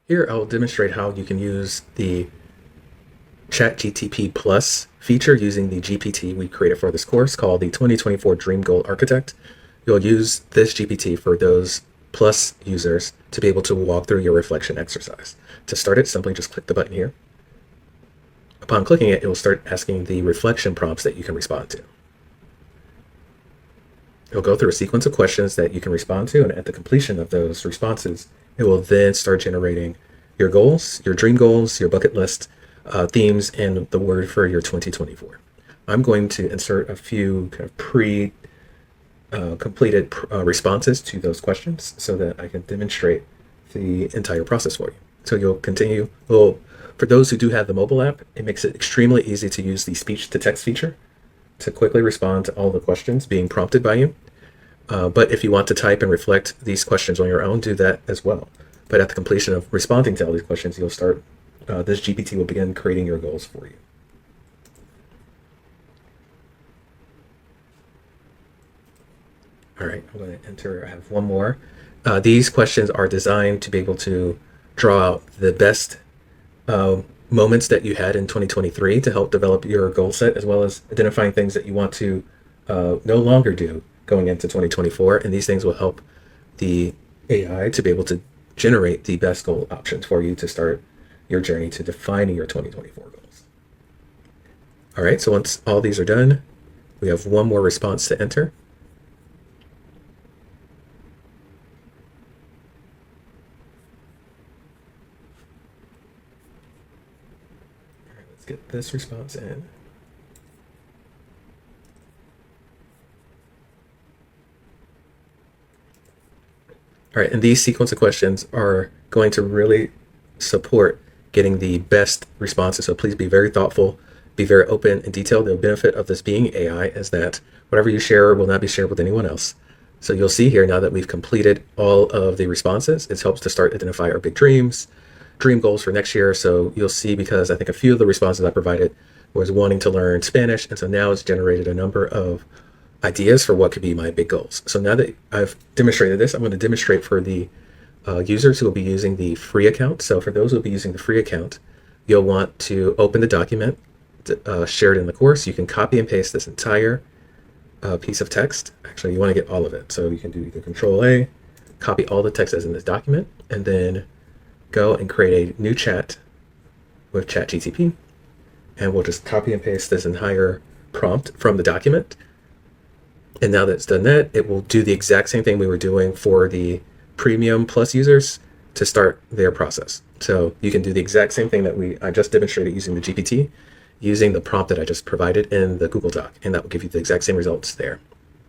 Here I'll demonstrate how you can use the ChatGTP Plus feature using the GPT we created for this course called the 2024 Dream Goal Architect. You'll use this GPT for those Plus users to be able to walk through your reflection exercise. To start it, simply just click the button here. Upon clicking it, it will start asking the reflection prompts that you can respond to. It'll go through a sequence of questions that you can respond to, and at the completion of those responses, it will then start generating your goals, your dream goals, your bucket list, themes, and the word for your 2024. I'm going to insert a few kind of completed responses to those questions so that I can demonstrate the entire process for you. So you'll continue. Well, for those who do have the mobile app, it makes it extremely easy to use the speech to text feature to quickly respond to all the questions being prompted by you. But if you want to type and reflect these questions on your own, do that as well. But at the completion of responding to all these questions, you'll start, this GPT will begin creating your goals for you. All right, I'm going to enter, I have one more. These questions are designed to be able to draw out the best moments that you had in 2023 to help develop your goal set, as well as identifying things that you want to no longer do going into 2024. And these things will help the AI to be able to generate the best goal options for you to start your journey to defining your 2024 goals. All right, so once all these are done, we have one more response to enter. All right, let's get this response in. All right, and these sequence of questions are going to really support getting the best responses. So please be very thoughtful, be very open and detailed. The benefit of this being AI is that whatever you share will not be shared with anyone else. So you'll see here now that we've completed all of the responses, it helps to start identify our big dreams, dream goals for next year. So you'll see, because I think a few of the responses I provided was wanting to learn Spanish. And so now it's generated a number of ideas for what could be my big goals. So now that I've demonstrated this, I'm going to demonstrate for the users who will be using the free account. So for those who will be using the free account, you'll want to open the document shared in the course. You can copy and paste this entire piece of text. Actually, you want to get all of it. So you can do either Control A, copy all the text as in this document, and then go and create a new chat with ChatGTP. And we'll just copy and paste this entire prompt from the document. And now that it's done that, it will do the exact same thing we were doing for the Premium Plus users to start their process. So you can do the exact same thing that I just demonstrated using the GPT, using the prompt that I just provided in the Google Doc, and that will give you the exact same results there.